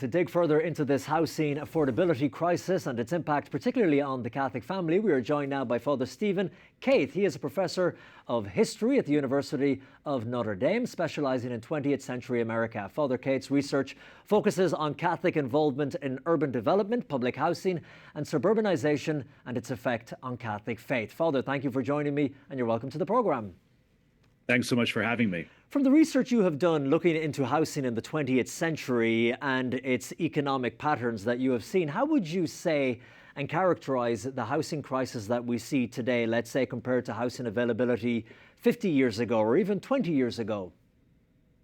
To dig further into this housing affordability crisis and its impact, particularly on the Catholic family, we are joined now by Father Stephen Koeth. He is a professor of history at the University of Notre Dame, specialising in 20th century America. Father Koeth's research focuses on Catholic involvement in urban development, public housing and suburbanisation and its effect on Catholic faith. Father, thank you for joining me and you're welcome to the programme. Thanks so much for having me. From the research you have done looking into housing in the 20th century and its economic patterns that you have seen, how would you say and characterise the housing crisis that we see today, let's say compared to housing availability 50 years ago or even 20 years ago?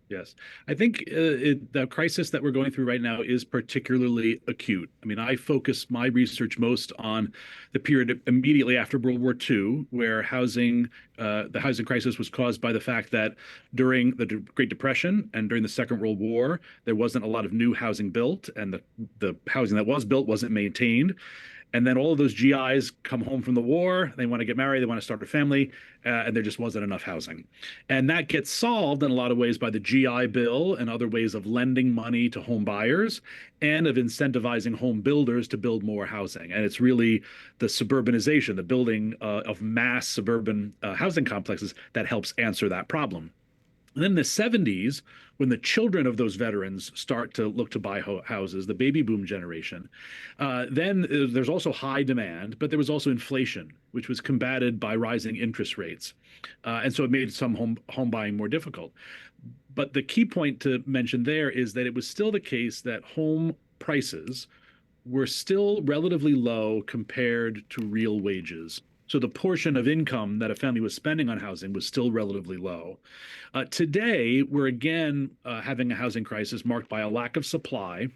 Yes, I think the crisis that we're going through right now is particularly acute. I mean, I focus my research most on the period immediately after World War II, where the housing crisis was caused by the fact that during the Great Depression and during the Second World War, there wasn't a lot of new housing built, and the housing that was built wasn't maintained. And then all of those GIs come home from the war, they want to get married, they want to start a family, and there just wasn't enough housing. And that gets solved in a lot of ways by the GI Bill and other ways of lending money to home buyers and of incentivizing home builders to build more housing. And it's really the suburbanization, the building of mass suburban housing complexes that helps answer that problem. And then in the 70s, when the children of those veterans start to look to buy houses, the baby boom generation, then there's also high demand, but there was also inflation, which was combated by rising interest rates. And so it made some home buying more difficult. But the key point to mention there is that it was still the case that home prices were still relatively low compared to real wages. So the portion of income that a family was spending on housing was still relatively low. Today, we're again having a housing crisis marked by a lack of supply,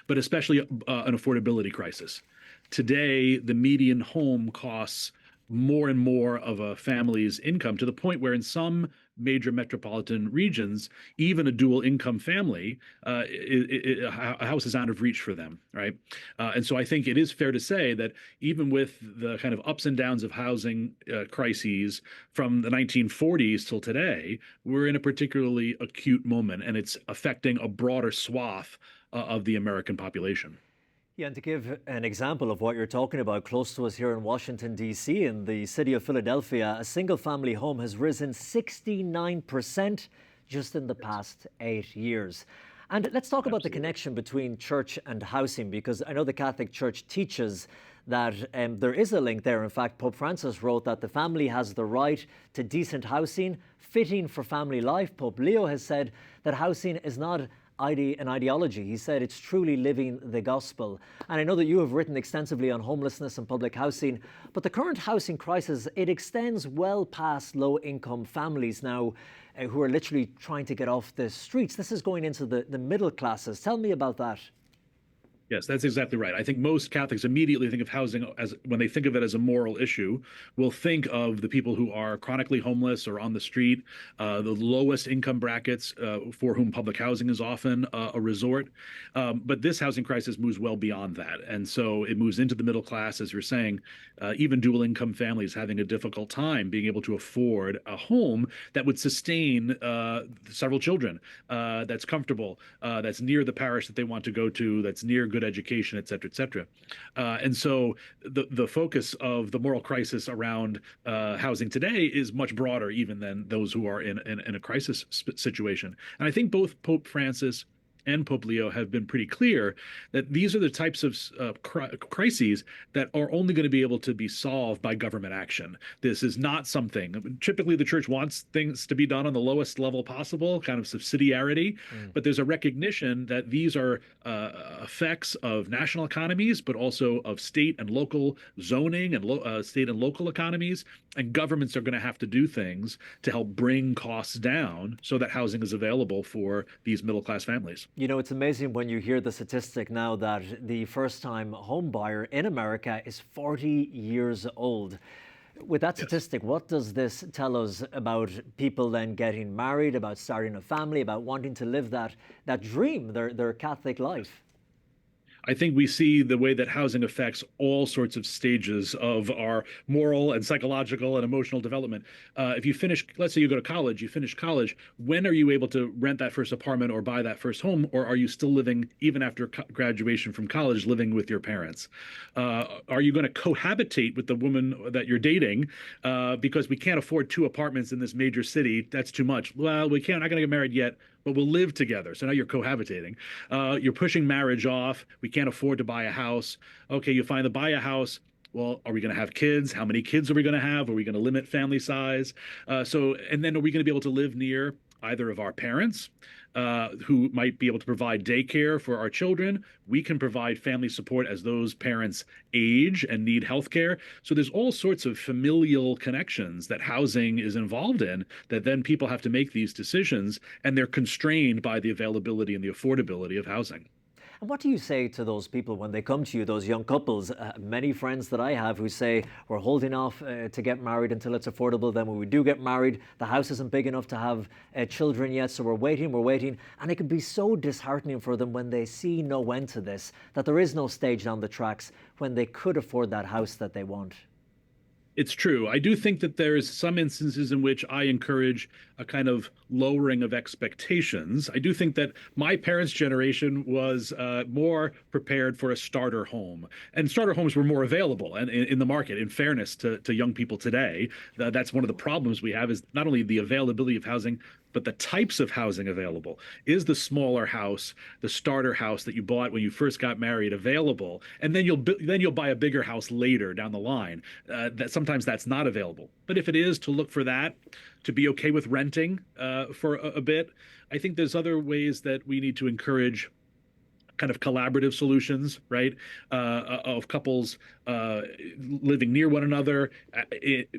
but especially an affordability crisis. Today, the median home costs more and more of a family's income, to the point where in some major metropolitan regions, even a dual income family, a house is out of reach for them, right? And so I think it is fair to say that even with the kind of ups and downs of housing crises from the 1940s till today, we're in a particularly acute moment, and it's affecting a broader swath of the American population. Yeah, and to give an example of what you're talking about, close to us here in Washington, D.C., in the city of Philadelphia, a single-family home has risen 69% just in the past 8 years. And let's talk about the connection between church and housing, because I know the Catholic Church teaches that there is a link there. In fact, Pope Francis wrote that the family has the right to decent housing, fitting for family life. Pope Leo has said that housing is not an ideology. He said it's truly living the gospel. And I know that you have written extensively on homelessness and public housing, but the current housing crisis, it extends well past low-income families now who are literally trying to get off the streets. This is going into the middle classes. Tell me about that. Yes, that's exactly right. I think most Catholics immediately think of housing as, when they think of it as a moral issue, will think of the people who are chronically homeless or on the street, the lowest income brackets for whom public housing is often a resort. But this housing crisis moves well beyond that. And so it moves into the middle class, as you're saying, even dual income families having a difficult time being able to afford a home that would sustain several children, that's comfortable, that's near the parish that they want to go to, that's near good education, et cetera, et cetera. And so the focus of the moral crisis around housing today is much broader even than those who are in a crisis situation. And I think both Pope Francis and Pope Leo have been pretty clear that these are the types of crises that are only going to be able to be solved by government action. This is not something, typically the church wants things to be done on the lowest level possible, kind of subsidiarity, but there's a recognition that these are effects of national economies, but also of state and local zoning and state and local economies, and governments are going to have to do things to help bring costs down so that housing is available for these middle-class families. You know, it's amazing when you hear the statistic now that the first-time home buyer in America is 40 years old. With that statistic, what does this tell us about people then getting married, about starting a family, about wanting to live that dream, their Catholic life? I think we see the way that housing affects all sorts of stages of our moral and psychological and emotional development. If you finish, let's say you go to college, you finish college, when are you able to rent that first apartment or buy that first home? Or are you still living, even after graduation from college, living with your parents? Are you going to cohabitate with the woman that you're dating because we can't afford two apartments in this major city? That's too much. Well, we can't, not going to get married yet, but we'll live together. So now you're cohabitating. You're pushing marriage off. We can't afford to buy a house. Okay, you finally buy a house. Well, are we going to have kids? How many kids are we going to have? Are we going to limit family size? And then are we going to be able to live near either of our parents, who might be able to provide daycare for our children? We can provide family support as those parents age and need health care. So there's all sorts of familial connections that housing is involved in, that then people have to make these decisions, and they're constrained by the availability and the affordability of housing. And what do you say to those people when they come to you, those young couples? Many friends that I have who say we're holding off to get married until it's affordable. Then when we do get married, the house isn't big enough to have children yet. So we're waiting. And it can be so disheartening for them when they see no end to this, that there is no stage down the tracks when they could afford that house that they want. It's true. I do think that there's some instances in which I encourage a kind of lowering of expectations. I do think that my parents' generation was more prepared for a starter home, and starter homes were more available and in the market. In fairness to young people today, that's one of the problems we have, is not only the availability of housing, but the types of housing available. Is the smaller house, the starter house that you bought when you first got married, available? And then you'll buy a bigger house later down the line. That sometimes that's not available. But if it is, to look for that, to be okay with renting for a bit. I think there's other ways that we need to encourage kind of collaborative solutions, right? Of couples living near one another,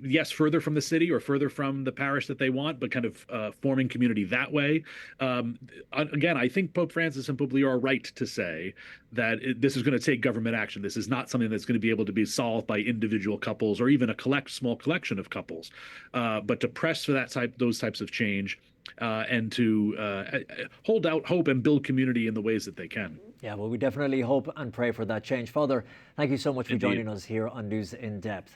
yes, further from the city or further from the parish that they want, but kind of forming community that way. Again, I think Pope Francis and Pope Leo are right to say that this is going to take government action. This is not something that's going to be able to be solved by individual couples or even a small collection of couples. But to press for those types of change, and to hold out hope and build community in the ways that they can. Yeah, well, we definitely hope and pray for that change. Father, thank you so much for Indeed. joining us here on News in Depth.